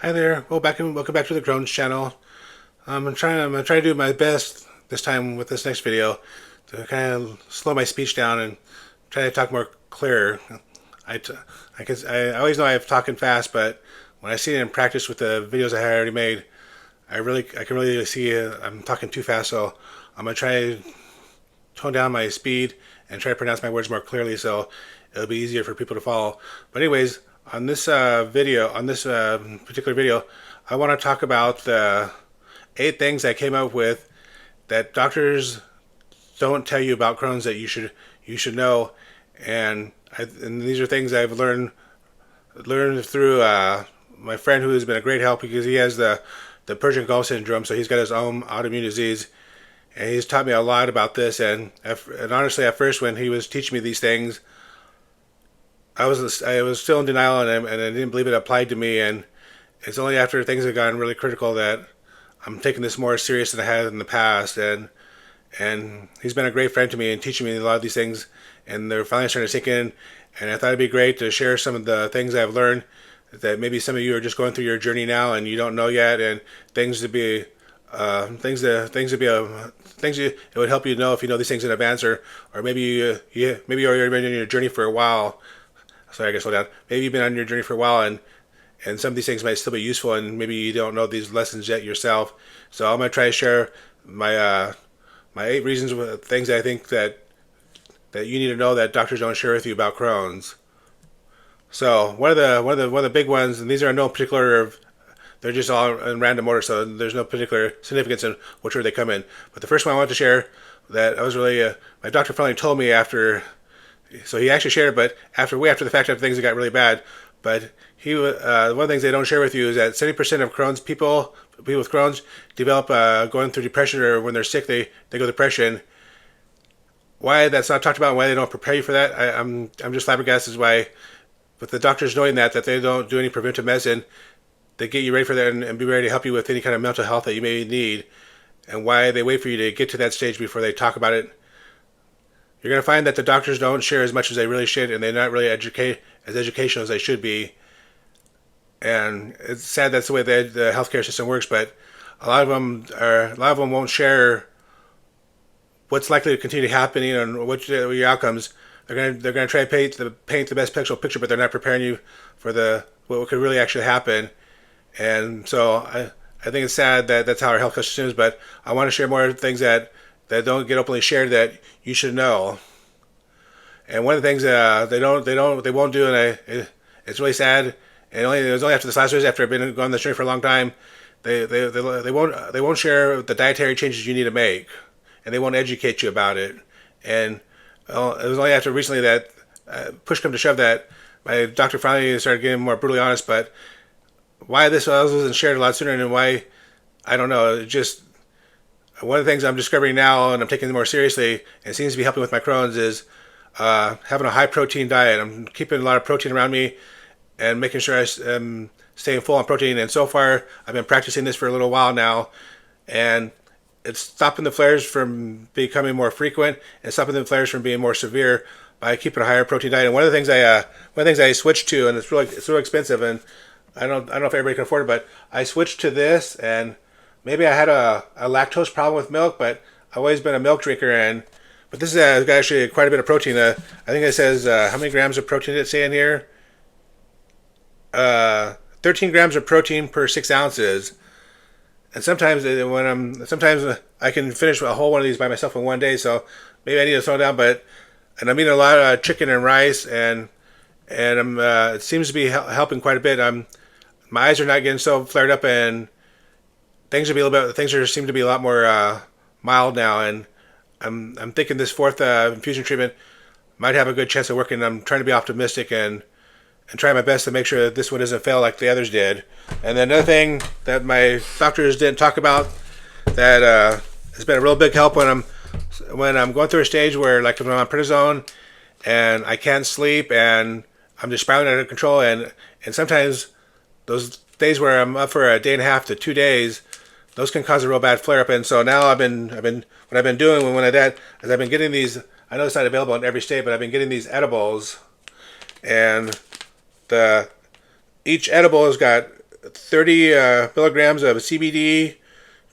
Hi there. Welcome back to the Crohn's channel. I'm gonna try to do my best this time with this next video to kind of slow my speech down and try to talk more clear. I, t- I always know I've talking fast, but when I see it in practice with the videos I had already made, I can really see I'm talking too fast. So I'm gonna try to tone down my speed and try to pronounce my words more clearly so it'll be easier for people to follow. But anyways, on this particular video, I want to talk about the 8 things I came up with that doctors don't tell you about Crohn's that you should know, and these are things I've learned through my friend who has been a great help because he has the Persian Gulf syndrome, so he's got his own autoimmune disease, and he's taught me a lot about this. And honestly, at first when he was teaching me these things, I was still in denial, and I didn't believe it applied to me. And it's only after things have gotten really critical that I'm taking this more serious than I had in the past. And he's been a great friend to me and teaching me a lot of these things, and they're finally starting to sink in. And I thought it'd be great to share some of the things I've learned that maybe some of you are just going through your journey now and you don't know yet, and things to be things you it would help you know if you know these things in advance, or maybe you've already been on your journey for a while. Sorry, I guess slow down. Maybe you've been on your journey for a while, and some of these things might still be useful, and maybe you don't know these lessons yet yourself. So I'm gonna try to share my 8 reasons, things I think that you need to know that doctors don't share with you about Crohn's. So one of the big ones, and these are no particular. They're just all in random order, so there's no particular significance in which order they come in. But the first one I wanted to share that I was really my doctor finally told me after, so he actually shared it, but way after the fact, after things got really bad. But one of the things they don't share with you is that 70% of Crohn's people with Crohn's develop going through depression, or when they're sick they go depression. Why that's not talked about and why they don't prepare you for that, I'm just flabbergasted why, with the doctors knowing that they don't do any preventive medicine, they get you ready for that and be ready to help you with any kind of mental health that you may need, and why they wait for you to get to that stage before they talk about it. You're going to find that the doctors don't share as much as they really should, and they're not really educational as they should be. And it's sad that's the way the healthcare system works. But a lot of them won't share what's likely to continue to happen, and what your outcomes. They're gonna try to paint the best picture, but they're not preparing you for the what could really actually happen. And so I think it's sad that that's how our healthcare system is. But I want to share more things that don't get openly shared that you should know. And one of the things they won't do, and it's really sad. And it was only after this last year, after I've been going on this journey for a long time, they won't share the dietary changes you need to make, and they won't educate you about it. And it was only after recently that push come to shove that my doctor finally started getting more brutally honest. But why this wasn't shared a lot sooner, and why, I don't know. It just, one of the things I'm discovering now, and I'm taking it more seriously, and it seems to be helping with my Crohn's, is having a high protein diet. I'm keeping a lot of protein around me and making sure I'm staying full on protein. And so far, I've been practicing this for a little while now, and it's stopping the flares from becoming more frequent and stopping the flares from being more severe by keeping a higher protein diet. And one of the things I switched to, and it's really expensive, and I don't know if everybody can afford it, but I switched to this. And maybe I had a lactose problem with milk, but I've always been a milk drinker. But this has got actually quite a bit of protein. I think it says how many grams of protein did it say in here? 13 grams of protein per 6 ounces. And sometimes I can finish a whole one of these by myself in one day. So maybe I need to slow down. And I'm eating a lot of chicken and rice, and it seems to be helping quite a bit. My eyes are not getting so flared up, and things seem to be a lot more mild now. And I'm thinking this fourth infusion treatment might have a good chance of working. I'm trying to be optimistic and try my best to make sure that this one doesn't fail like the others did. And then another thing that my doctors didn't talk about that has been a real big help when I'm going through a stage where, like, when I'm on prednisone and I can't sleep and I'm just spiraling out of control, and sometimes those days where I'm up for a day and a half to 2 days, those can cause a real bad flare up. And so now what I've been doing when I did is I've been getting these. I know it's not available in every state, but I've been getting these edibles, and each edible has got 30 milligrams of CBD,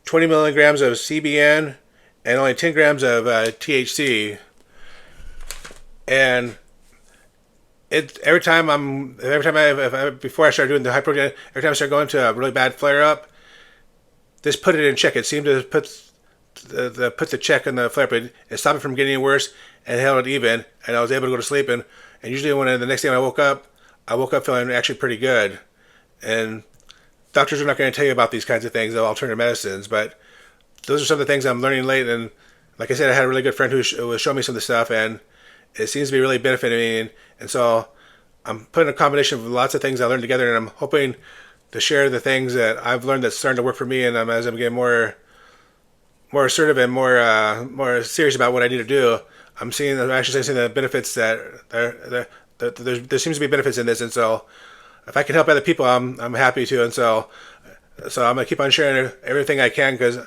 20 milligrams of CBN, and only 10 grams of THC. And every time before I started doing the high protein, every time I started going to a really bad flare up, this put it in check. It seemed to put the check on the flare up. It stopped it from getting any worse and held it even, and I was able to go to sleep. And usually when the next day when I woke up feeling actually pretty good. And doctors are not going to tell you about these kinds of things, the alternative medicines, but those are some of the things I'm learning late. And like I said, I had a really good friend who was showing me some of the stuff, and it seems to be really benefiting me. And so I'm putting a combination of lots of things I learned together, and I'm hoping to share the things that I've learned that's starting to work for me. And as I'm getting more assertive and more serious about what I need to do, I'm actually seeing the benefits that there seems to be benefits in this. And so if I can help other people, I'm happy to. And so I'm gonna keep on sharing everything I can, because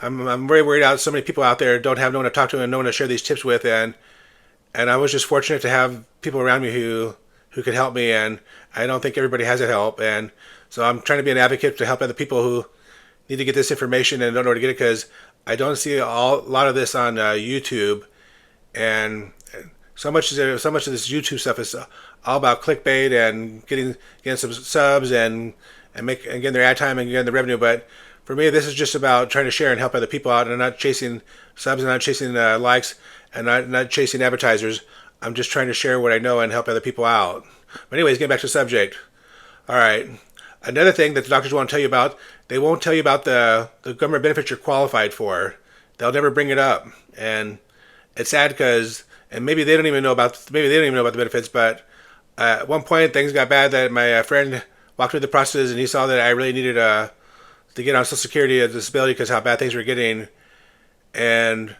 I'm very worried out. So many people out there don't have no one to talk to and no one to share these tips with, and I was just fortunate to have people around me who could help me, and I don't think everybody has that help. And so I'm trying to be an advocate to help other people who need to get this information and don't know where to get it, because I don't see a lot of this on YouTube, and so much of this YouTube stuff is all about clickbait and getting some subs and getting their ad time and getting the revenue. But for me, this is just about trying to share and help other people out, and not chasing subs and not chasing likes and not chasing advertisers. I'm just trying to share what I know and help other people out. But anyways, getting back to the subject. All right. Another thing that the doctors won't tell you about, they won't tell you about the government benefits you're qualified for. They'll never bring it up. And it's sad because, and maybe they don't even know about the benefits, but at one point things got bad that my friend walked through the process, and he saw that I really needed to get on Social Security or disability because how bad things were getting. And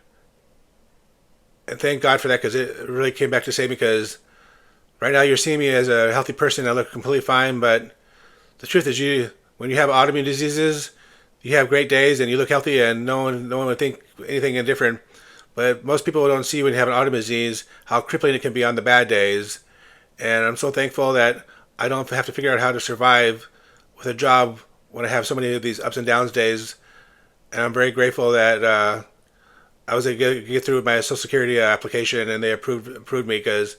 thank God for that, because it really came back to save me, because right now you're seeing me as a healthy person. I look completely fine, but the truth is, when you have autoimmune diseases, you have great days and you look healthy, and no one would think anything different. But most people don't see when you have an autoimmune disease how crippling it can be on the bad days. And I'm so thankful that I don't have to figure out how to survive with a job when I have so many of these ups and downs days. And I'm very grateful that I was able to get through with my Social Security application, and they approved me, because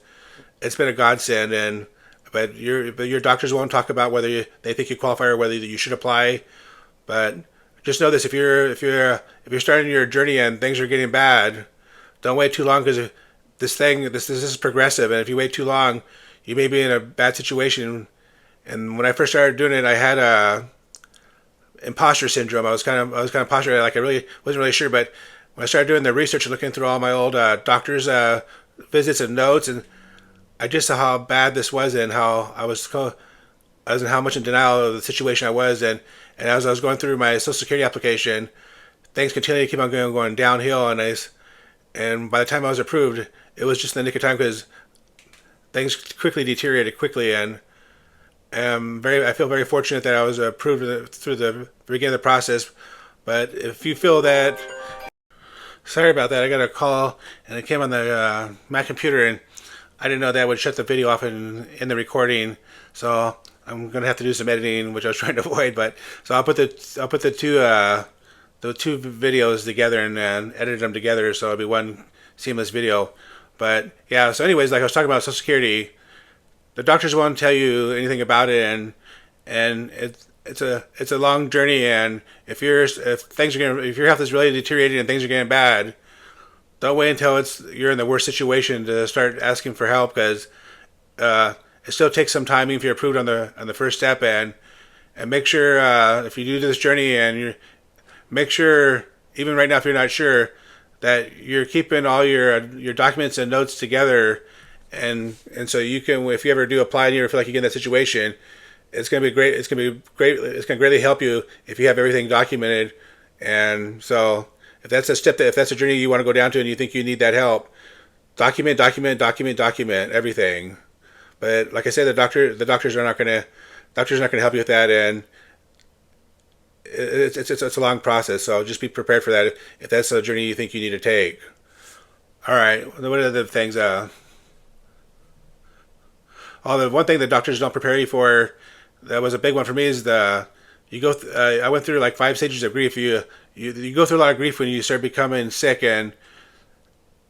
it's been a godsend. But your doctors won't talk about whether they think you qualify or whether you should apply. But just know this: if you're starting your journey and things are getting bad, don't wait too long, because this is progressive, and if you wait too long, you may be in a bad situation. And when I first started doing it, I had imposter syndrome. I was kind of imposter, like I really wasn't really sure. But when I started doing the research and looking through all my old doctor's visits and notes, and I just saw how bad this was, and how I was in how much in denial of the situation I was. And as I was going through my Social Security application, things continued to keep on going downhill. And by the time I was approved, it was just in the nick of time, because things quickly deteriorated quickly. And I feel very fortunate that I was approved through the beginning of the process. But if you feel that, sorry about that, I got a call and it came on the my computer, and I didn't know that would shut the video off in the recording. So I'm gonna have to do some editing, which I was trying to avoid. But so I'll put the two videos together and edit them together, so it'll be one seamless video. But yeah, so anyways, like I was talking about Social Security, the doctors won't tell you anything about it, and it's a long journey. And if your health is really deteriorating and things are getting bad, don't wait until you're in the worst situation to start asking for help, because it still takes some time even if you're approved on the first step. And make sure if you do this journey, and make sure, even right now if you're not sure, that you're keeping all your documents and notes together, and so you can, if you ever do apply and you ever feel like you get in that situation, it's gonna be great. It's gonna greatly help you if you have everything documented. And so if that's a journey you want to go down to and you think you need that help, document everything. But like I said, the doctors are not gonna help you with that, and it's a long process. So just be prepared for that if that's a journey you think you need to take. All right. What are the things? The one thing that doctors don't prepare you for, that was a big one for me is the you go. I went through like 5 stages of grief. You go through a lot of grief when you start becoming sick, and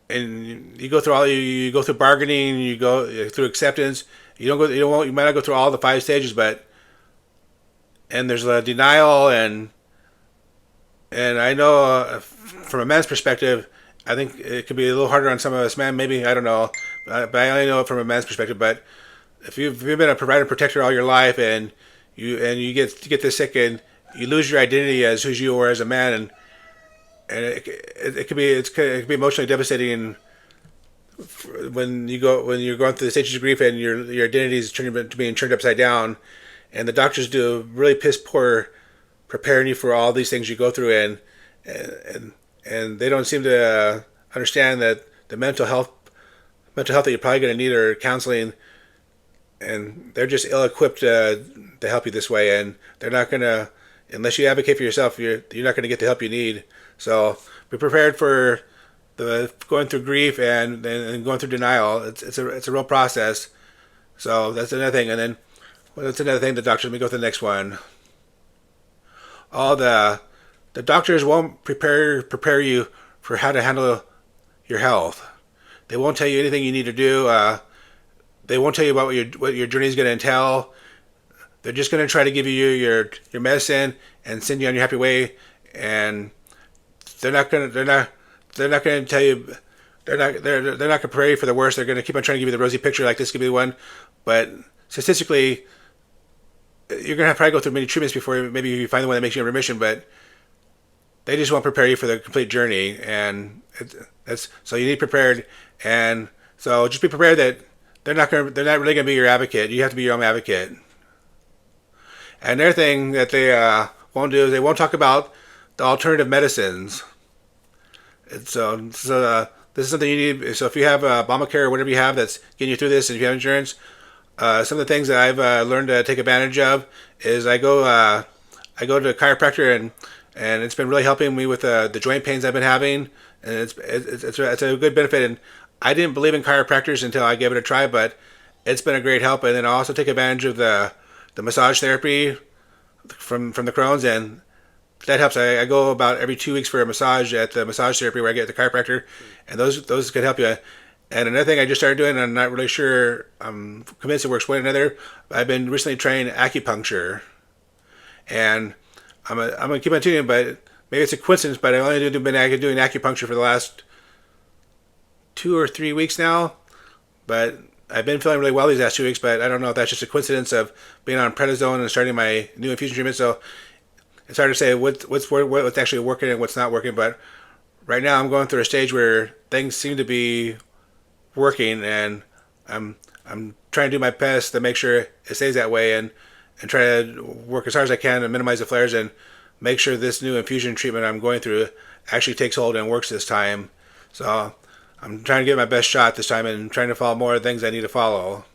you go through you go through bargaining, you go through acceptance. You might not go through all the 5 stages, but and there's a denial, and I know from a man's perspective, I think it could be a little harder on some of us men. Maybe I don't know, but I only know it from a man's perspective. But if you've been a provider and protector all your life, and you get this sick, and you lose your identity as who you are as a man, and it could be it could be emotionally devastating when you're going through the stages of grief, and your identity is being turned upside down, and the doctors do a really piss poor preparing you for all these things you go through, and they don't seem to understand that the mental health that you're probably going to need are counseling, and they're just ill equipped to help you this way, and they're not going to, unless you advocate for yourself, you're not going to get the help you need. So be prepared for the going through grief and going through denial. It's a real process. So that's another thing, and then that's another thing. The doctors. Let me go to the next one. All the doctors won't prepare you for how to handle your health. They won't tell you anything you need to do. They won't tell you about what your journey is going to entail. They're just going to try to give you your medicine and send you on your happy way, and they're not going to tell you they're not going to prepare you for the worst. They're going to keep on trying to give you the rosy picture, like this could be the one, but statistically, you're going to probably go through many treatments before maybe you find the one that makes you in remission, but they just won't prepare you for the complete journey, and that's so you need prepared, and so just be prepared that they're not really going to be your advocate. You have to be your own advocate. And another thing that they won't do is they won't talk about the alternative medicines. So this is something you need. So if you have Obamacare or whatever you have that's getting you through this, and if you have insurance, some of the things that I've learned to take advantage of is I go to a chiropractor, and it's been really helping me with the joint pains I've been having, and it's a good benefit. And I didn't believe in chiropractors until I gave it a try, but it's been a great help. And then I also take advantage of the massage therapy from the Crohns, and that helps. I go about every 2 weeks for a massage at the massage therapy where I get the chiropractor, and those can help you. And another thing I just started doing, and I'm not really sure, I'm convinced it works one another. I've been recently trained acupuncture, and I'm gonna keep on doing it, but maybe it's a coincidence, but I've only been doing acupuncture for the last 2 or 3 weeks now. But I've been feeling really well these last 2 weeks, but I don't know if that's just a coincidence of being on prednisone and starting my new infusion treatment. So it's hard to say what's actually working and what's not working. But right now I'm going through a stage where things seem to be working, and I'm trying to do my best to make sure it stays that way, and try to work as hard as I can to minimize the flares and make sure this new infusion treatment I'm going through actually takes hold and works this time. So I'm trying to give my best shot this time, and trying to follow more of the things I need to follow.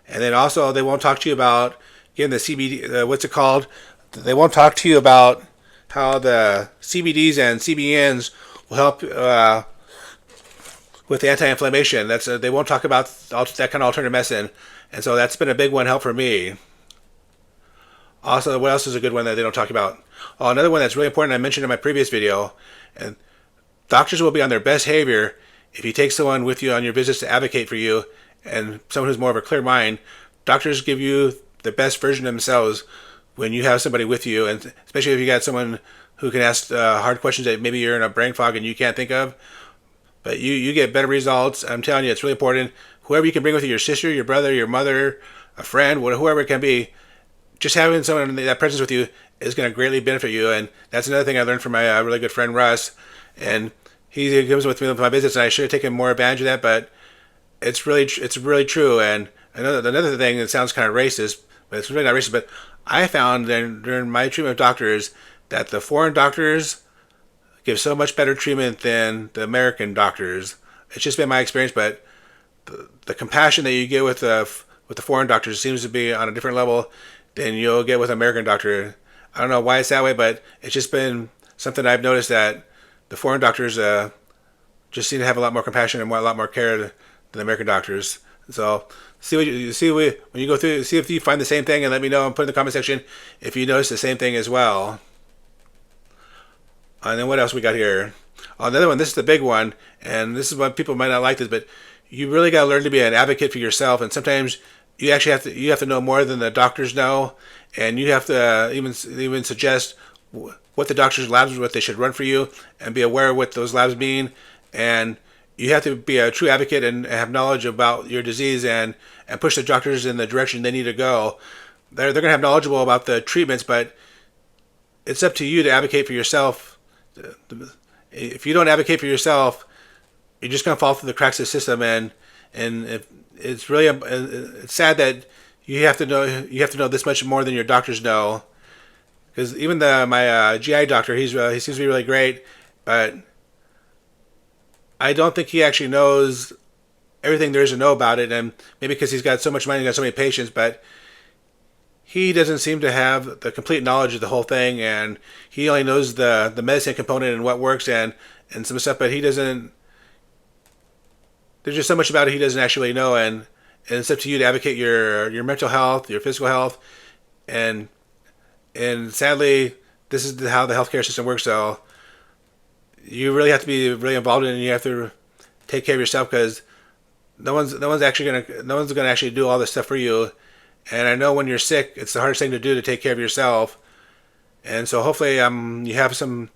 And then also, they won't talk to you about getting the CBD, what's it called? They won't talk to you about how the CBDs and CBNs will help with the anti-inflammation. They won't talk about that kind of alternative medicine, and so that's been a big one help for me. Also, what else is a good one that they don't talk about? Oh, another one that's really important I mentioned in my previous video, and doctors will be on their best behavior if you take someone with you on your visits to advocate for you, and someone who's more of a clear mind. Doctors give you the best version of themselves when you have somebody with you, and especially if you got someone who can ask hard questions that maybe you're in a brain fog and you can't think of. But you get better results. I'm telling you, it's really important. Whoever you can bring with you, your sister, your brother, your mother, a friend, whoever it can be, just having someone in that presence with you is going to greatly benefit you. And that's another thing I learned from my really good friend Russ. And he comes with me with my visits, and I should have taken more advantage of that, but it's really true. And another thing that sounds kind of racist, but it's really not racist, but I found during my treatment of doctors that the foreign doctors give so much better treatment than the American doctors. It's just been my experience, but the compassion that you get with the foreign doctors seems to be on a different level than you'll get with an American doctor. I don't know why it's that way, but it's just been something I've noticed, that the foreign doctors just seem to have a lot more compassion and a lot more care than the American doctors. So see what you see when you go through. See if you find the same thing, and let me know and put in the comment section if you notice the same thing as well. And then what else we got here? Another one. This is the big one, and this is what people might not like this, but you really got to learn to be an advocate for yourself. And sometimes you actually have to know more than the doctors know, and you have to even suggest what the doctors' labs what they should run for you, and be aware of what those labs mean. And you have to be a true advocate and have knowledge about your disease and push the doctors in the direction they need to go. They're going to have knowledgeable about the treatments, but it's up to you to advocate for yourself. If you don't advocate for yourself, you're just going to fall through the cracks of the system, and it's really it's sad that you have to know this much more than your doctors know. Because even my GI doctor, he seems to be really great, but I don't think he actually knows everything there is to know about it, and maybe because he's got so much money and got so many patients, but he doesn't seem to have the complete knowledge of the whole thing, and he only knows the medicine component and what works and some stuff, but he doesn't. There's just so much about it he doesn't actually know, and it's up to you to advocate your mental health, your physical health, and sadly, this is how the healthcare system works. So you really have to be really involved in it, and you have to take care of yourself, because no one's gonna actually do all this stuff for you. And I know when you're sick, it's the hardest thing to do to take care of yourself. And so hopefully you have some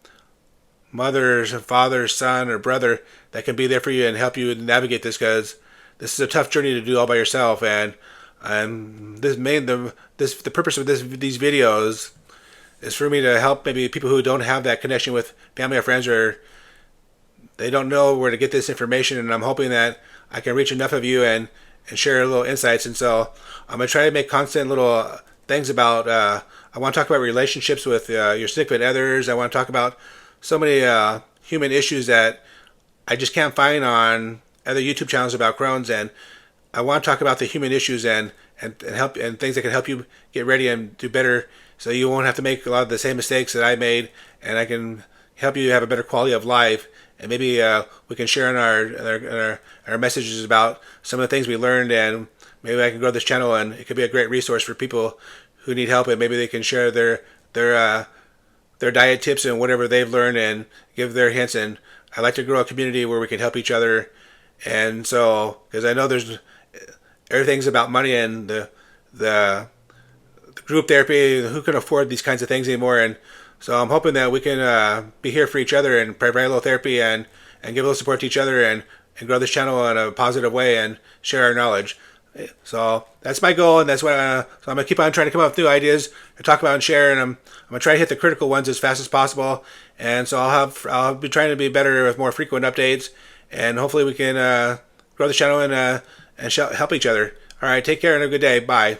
mother, father, son, or brother that can be there for you and help you navigate this, because this is a tough journey to do all by yourself. And the purpose of these videos is for me to help maybe people who don't have that connection with family or friends, or they don't know where to get this information. And I'm hoping that I can reach enough of you and share little insights. And so I'm going to try to make constant little things about, I want to talk about relationships with your significant others. I want to talk about so many human issues that I just can't find on other YouTube channels about Crohn's. And I want to talk about the human issues and help, and things that can help you get ready and do better, so you won't have to make a lot of the same mistakes that I made, and I can help you have a better quality of life. And maybe we can share in our messages about some of the things we learned, and maybe I can grow this channel, and it could be a great resource for people who need help, and maybe they can share their diet tips and whatever they've learned and give their hints. And I like to grow a community where we can help each other. And so, because I know everything's about money, and the group therapy, who can afford these kinds of things anymore? And so I'm hoping that we can be here for each other and provide a little therapy and give a little support to each other, and grow this channel in a positive way and share our knowledge. So that's my goal, and that's what so I'm going to keep on trying to come up with new ideas to talk about and share, and I'm going to try to hit the critical ones as fast as possible. And so I'll be trying to be better with more frequent updates, and hopefully we can grow the channel and help each other. All right, take care and have a good day. Bye.